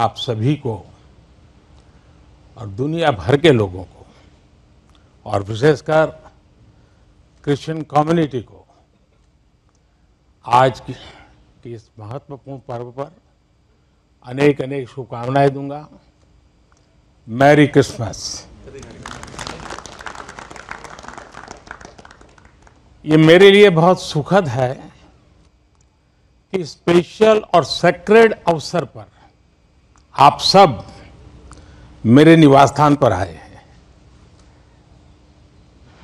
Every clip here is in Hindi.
आप सभी को और दुनिया भर के लोगों को और विशेषकर क्रिश्चियन कम्युनिटी को आज की इस महत्वपूर्ण पर्व पर अनेक अनेक शुभकामनाएं दूंगा। Merry Christmas. ये मेरे लिए बहुत सुखद है कि स्पेशल और सेक्रेड अवसर पर आप सब मेरे निवास स्थान पर आए हैं।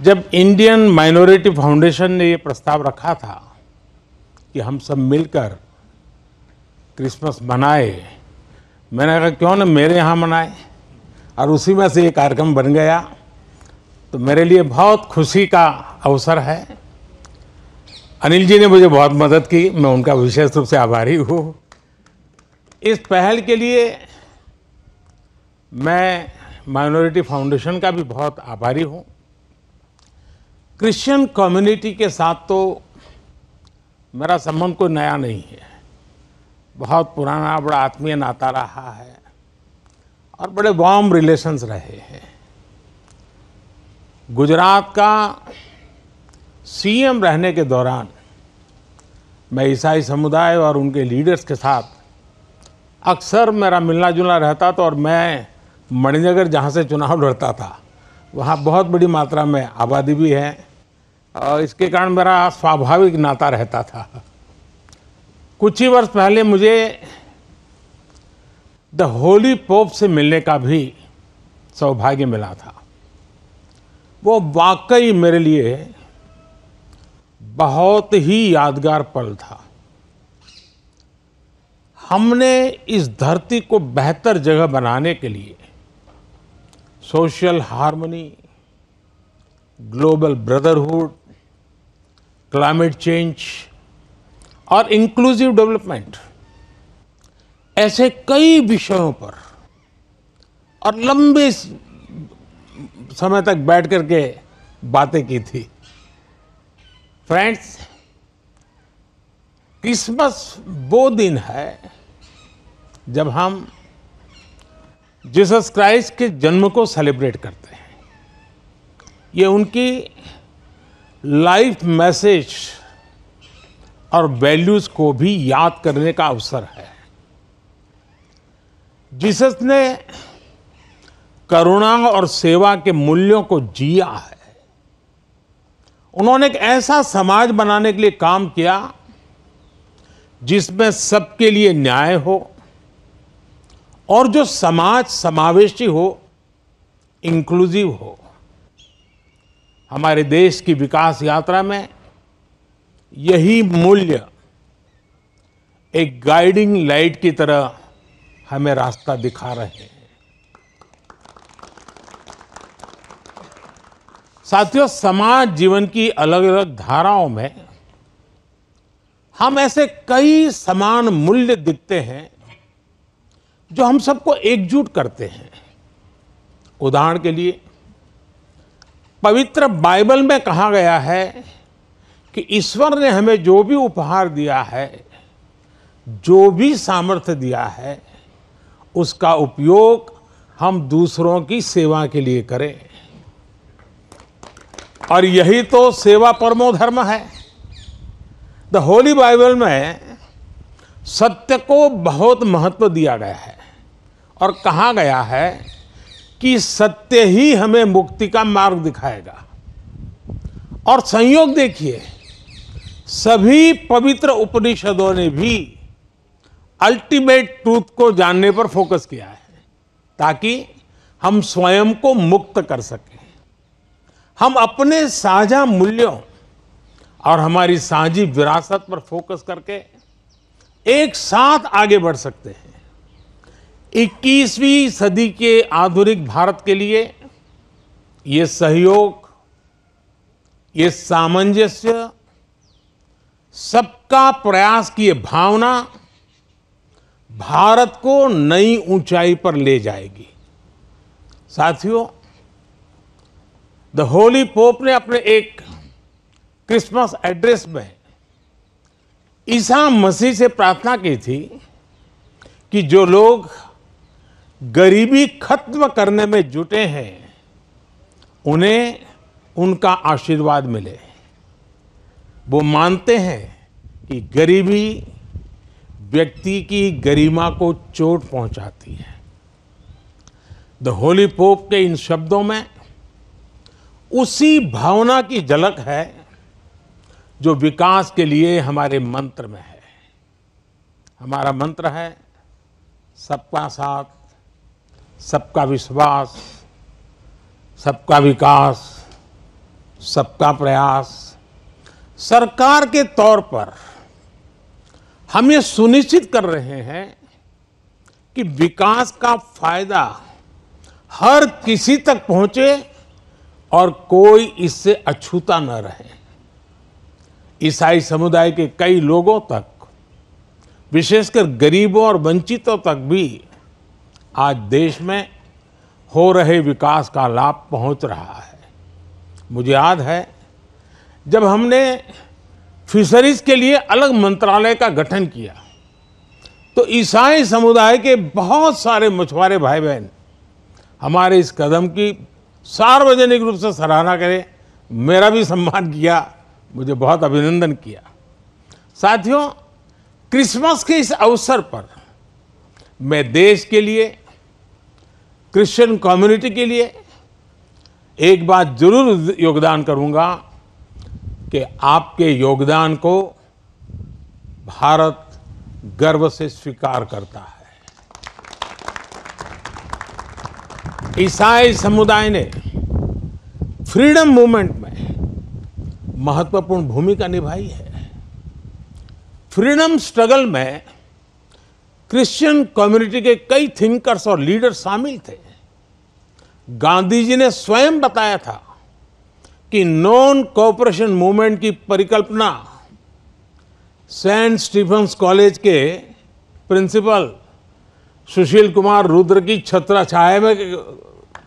जब इंडियन माइनॉरिटी फाउंडेशन ने ये प्रस्ताव रखा था कि हम सब मिलकर क्रिसमस मनाए, मैंने कहा क्यों ना मेरे यहाँ मनाए, और उसी में से ये कार्यक्रम बन गया। तो मेरे लिए बहुत खुशी का अवसर है। अनिल जी ने मुझे बहुत मदद की, मैं उनका विशेष रूप से आभारी हूँ। इस पहल के लिए मैं माइनॉरिटी फाउंडेशन का भी बहुत आभारी हूँ। क्रिश्चियन कम्युनिटी के साथ तो मेरा संबंध कोई नया नहीं है, बहुत पुराना बड़ा आत्मीय नाता रहा है और बड़े वार्म रिलेशंस रहे हैं। गुजरात का सीएम रहने के दौरान मैं ईसाई समुदाय और उनके लीडर्स के साथ अक्सर मेरा मिलना जुलना रहता था, और मैं मणिनगर जहाँ से चुनाव लड़ता था वहाँ बहुत बड़ी मात्रा में आबादी भी है, और इसके कारण मेरा स्वाभाविक नाता रहता था। कुछ ही वर्ष पहले मुझे द होली पोप से मिलने का भी सौभाग्य मिला था। वो वाकई मेरे लिए बहुत ही यादगार पल था। हमने इस धरती को बेहतर जगह बनाने के लिए social harmony, global brotherhood, climate change और इंक्लूसिव डेवलपमेंट ऐसे कई विषयों पर और लंबे समय तक बैठ करके बातें की थी। फ्रेंड्स, क्रिसमस वो दिन है जब हम जीसस क्राइस्ट के जन्म को सेलिब्रेट करते हैं। ये उनकी लाइफ मैसेज और वैल्यूज को भी याद करने का अवसर है। जीसस ने करुणा और सेवा के मूल्यों को जिया है। उन्होंने एक ऐसा समाज बनाने के लिए काम किया जिसमें सबके लिए न्याय हो और जो समाज समावेशी हो, इंक्लूसिव हो। हमारे देश की विकास यात्रा में यही मूल्य एक गाइडिंग लाइट की तरह हमें रास्ता दिखा रहे हैं। साथियों, समाज जीवन की अलग अलग धाराओं में हम ऐसे कई समान मूल्य दिखते हैं जो हम सबको एकजुट करते हैं। उदाहरण के लिए, पवित्र बाइबल में कहा गया है कि ईश्वर ने हमें जो भी उपहार दिया है, जो भी सामर्थ्य दिया है, उसका उपयोग हम दूसरों की सेवा के लिए करें। और यही तो सेवा परमो धर्म है। द होली बाइबल में सत्य को बहुत महत्व दिया गया है और कहा गया है कि सत्य ही हमें मुक्ति का मार्ग दिखाएगा। और संयोग देखिए, सभी पवित्र उपनिषदों ने भी अल्टीमेट ट्रूथ को जानने पर फोकस किया है ताकि हम स्वयं को मुक्त कर सकें। हम अपने साझा मूल्यों और हमारी साझी विरासत पर फोकस करके एक साथ आगे बढ़ सकते हैं। 21वीं सदी के आधुनिक भारत के लिए ये सहयोग, ये सामंजस्य, सबका प्रयास की ये भावना भारत को नई ऊंचाई पर ले जाएगी। साथियों, द होली पोप ने अपने एक क्रिसमस एड्रेस में ईसा मसीह से प्रार्थना की थी कि जो लोग गरीबी खत्म करने में जुटे हैं, उन्हें उनका आशीर्वाद मिले। वो मानते हैं कि गरीबी व्यक्ति की गरिमा को चोट पहुंचाती है। द होली पोप के इन शब्दों में उसी भावना की झलक है जो विकास के लिए हमारे मंत्र में है। हमारा मंत्र है सबका साथ, सबका विश्वास, सबका विकास, सबका प्रयास। सरकार के तौर पर हम ये सुनिश्चित कर रहे हैं कि विकास का फायदा हर किसी तक पहुंचे और कोई इससे अछूता न रहे। ईसाई समुदाय के कई लोगों तक, विशेषकर गरीबों और वंचितों तक भी आज देश में हो रहे विकास का लाभ पहुंच रहा है। मुझे याद है जब हमने फिशरीज के लिए अलग मंत्रालय का गठन किया तो ईसाई समुदाय के बहुत सारे मछुआरे भाई बहन हमारे इस कदम की सार्वजनिक रूप से सराहना करें, मेरा भी सम्मान किया, मुझे बहुत अभिनंदन किया। साथियों, क्रिसमस के इस अवसर पर मैं देश के लिए, क्रिश्चियन कम्युनिटी के लिए एक बात जरूर योगदान करूंगा कि आपके योगदान को भारत गर्व से स्वीकार करता है। ईसाई समुदाय ने फ्रीडम मूवमेंट में महत्वपूर्ण भूमिका निभाई है। फ्रीडम स्ट्रगल में क्रिश्चियन कम्युनिटी के कई थिंकर्स और लीडर शामिल थे। गांधी जी ने स्वयं बताया था कि नॉन कोऑपरेशन मूवमेंट की परिकल्पना सेंट स्टीफेंस कॉलेज के प्रिंसिपल सुशील कुमार रुद्र की छत्रछाया में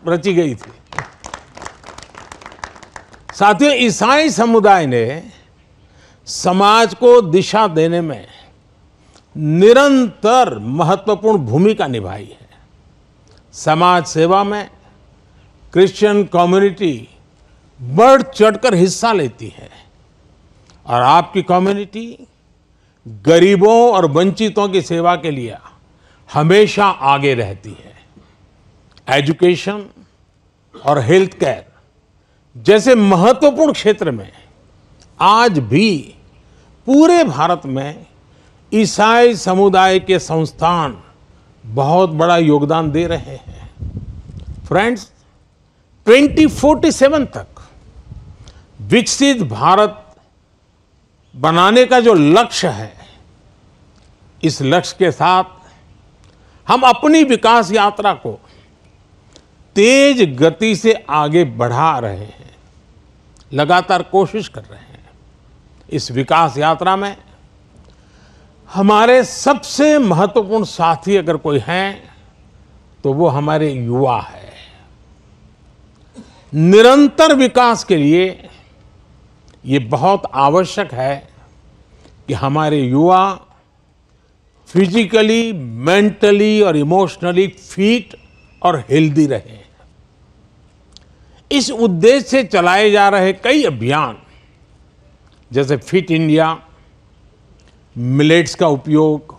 रची गई थी। साथियों, ईसाई समुदाय ने समाज को दिशा देने में निरंतर महत्वपूर्ण भूमिका निभाई है। समाज सेवा में क्रिश्चियन कम्युनिटी बढ़ चढ़कर हिस्सा लेती है और आपकी कम्युनिटी गरीबों और वंचितों की सेवा के लिए हमेशा आगे रहती है। एजुकेशन और हेल्थ केयर जैसे महत्वपूर्ण क्षेत्र में आज भी पूरे भारत में ईसाई समुदाय के संस्थान बहुत बड़ा योगदान दे रहे हैं। फ्रेंड्स, 2047 तक विकसित भारत बनाने का जो लक्ष्य है, इस लक्ष्य के साथ हम अपनी विकास यात्रा को तेज गति से आगे बढ़ा रहे हैं, लगातार कोशिश कर रहे हैं। इस विकास यात्रा में हमारे सबसे महत्वपूर्ण साथी अगर कोई हैं तो वो हमारे युवा है। निरंतर विकास के लिए ये बहुत आवश्यक है कि हमारे युवा फिजिकली, मेंटली और इमोशनली फिट और हेल्दी रहें। इस उद्देश्य से चलाए जा रहे कई अभियान जैसे फिट इंडिया, मिलेट्स का उपयोग,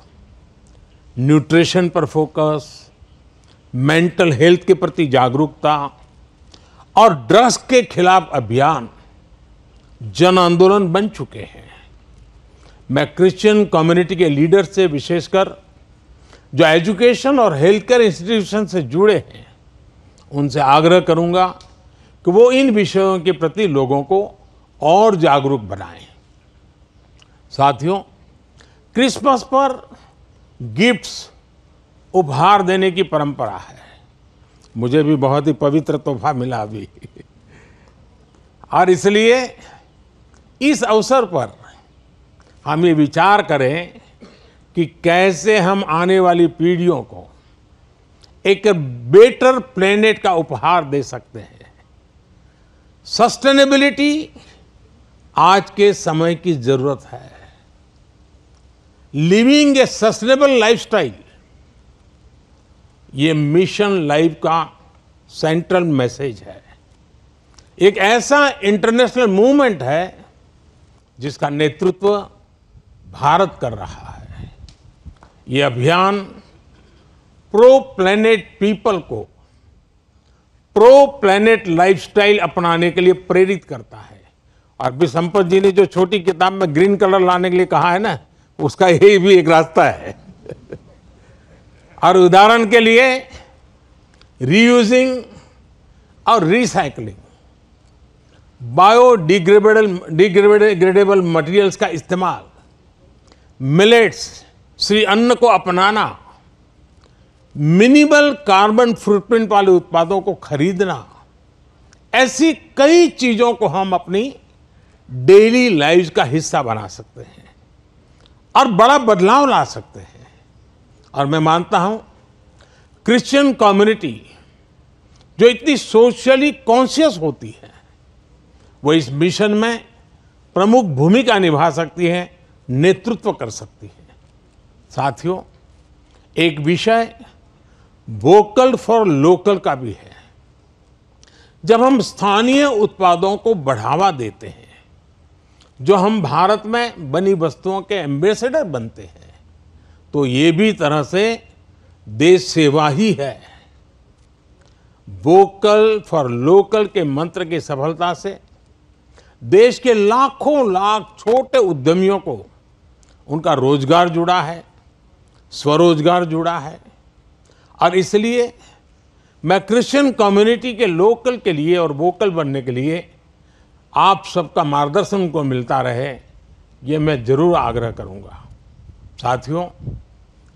न्यूट्रिशन पर फोकस, मेंटल हेल्थ के प्रति जागरूकता और ड्रग्स के खिलाफ अभियान जन आंदोलन बन चुके हैं। मैं क्रिश्चियन कम्युनिटी के लीडर से, विशेषकर जो एजुकेशन और हेल्थ केयर इंस्टीट्यूशन से जुड़े हैं, उनसे आग्रह करूंगा कि वो इन विषयों के प्रति लोगों को और जागरूक बनाएं। साथियों, क्रिसमस पर गिफ्ट्स उपहार देने की परंपरा है। मुझे भी बहुत ही पवित्र तोहफा मिला अभी और इसलिए इस अवसर पर हम ये विचार करें कि कैसे हम आने वाली पीढ़ियों को एक बेटर प्लेनेट का उपहार दे सकते हैं। सस्टेनेबिलिटी आज के समय की जरूरत है। लिविंग ए सस्टेनेबल लाइफस्टाइल, ये मिशन लाइफ का सेंट्रल मैसेज है। एक ऐसा इंटरनेशनल मूवमेंट है जिसका नेतृत्व भारत कर रहा है। ये अभियान प्रो प्लैनेट पीपल को प्रो प्लैनेट लाइफस्टाइल अपनाने के लिए प्रेरित करता है। और भी संपत जी ने जो छोटी किताब में ग्रीन कलर लाने के लिए कहा है ना, उसका यही भी एक रास्ता है। और उदाहरण के लिए रीयूजिंग और रिसाइकलिंग, बायोडिग्रेडेबल मटेरियल्स का इस्तेमाल, मिलेट्स श्री अन्न को अपनाना, मिनिमल कार्बन फुटप्रिंट वाले उत्पादों को खरीदना, ऐसी कई चीजों को हम अपनी डेली लाइफ का हिस्सा बना सकते हैं और बड़ा बदलाव ला सकते हैं। और मैं मानता हूं क्रिश्चियन कम्युनिटी जो इतनी सोशली कॉन्शियस होती है, वो इस मिशन में प्रमुख भूमिका निभा सकती है, नेतृत्व कर सकती है। साथियों, एक विषय वोकल फॉर लोकल का भी है। जब हम स्थानीय उत्पादों को बढ़ावा देते हैं, जो हम भारत में बनी वस्तुओं के एम्बेसडर बनते हैं, तो ये भी तरह से देश सेवा ही है। वोकल फॉर लोकल के मंत्र की सफलता से देश के लाखों लाख छोटे उद्यमियों को उनका रोजगार जुड़ा है, स्वरोजगार जुड़ा है। और इसलिए मैं क्रिश्चियन कम्युनिटी के लोकल के लिए और वोकल बनने के लिए आप सबका मार्गदर्शन को मिलता रहे, ये मैं जरूर आग्रह करूंगा। साथियों,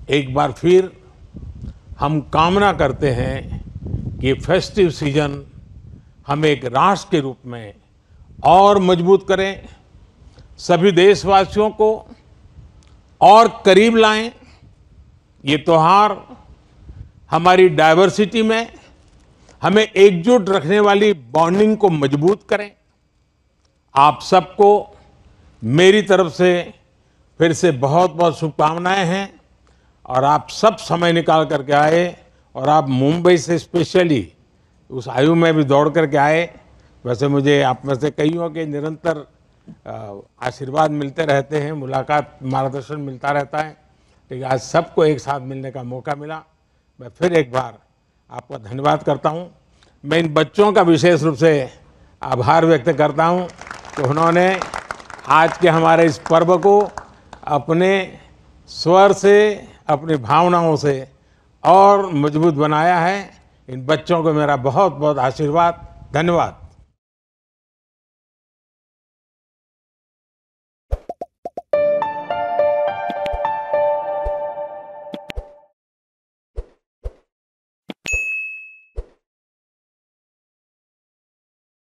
एक बार फिर हम कामना करते हैं कि फेस्टिव सीजन हमें एक राष्ट्र के रूप में और मजबूत करें, सभी देशवासियों को और करीब लाएं। ये त्योहार हमारी डाइवर्सिटी में हमें एकजुट रखने वाली बॉन्डिंग को मजबूत करें। आप सबको मेरी तरफ से फिर से बहुत बहुत शुभकामनाएं हैं। और आप सब समय निकाल करके आए, और आप मुंबई से स्पेशली उस आयु में भी दौड़ करके आए। वैसे मुझे आप में से कईयों के निरंतर आशीर्वाद मिलते रहते हैं, मुलाकात, मार्गदर्शन मिलता रहता है, लेकिन आज सबको एक साथ मिलने का मौका मिला। मैं फिर एक बार आपका धन्यवाद करता हूं। मैं इन बच्चों का विशेष रूप से आभार व्यक्त करता हूं कि उन्होंने आज के हमारे इस पर्व को अपने स्वर से, अपनी भावनाओं से और मजबूत बनाया है। इन बच्चों को मेरा बहुत बहुत आशीर्वाद, धन्यवाद।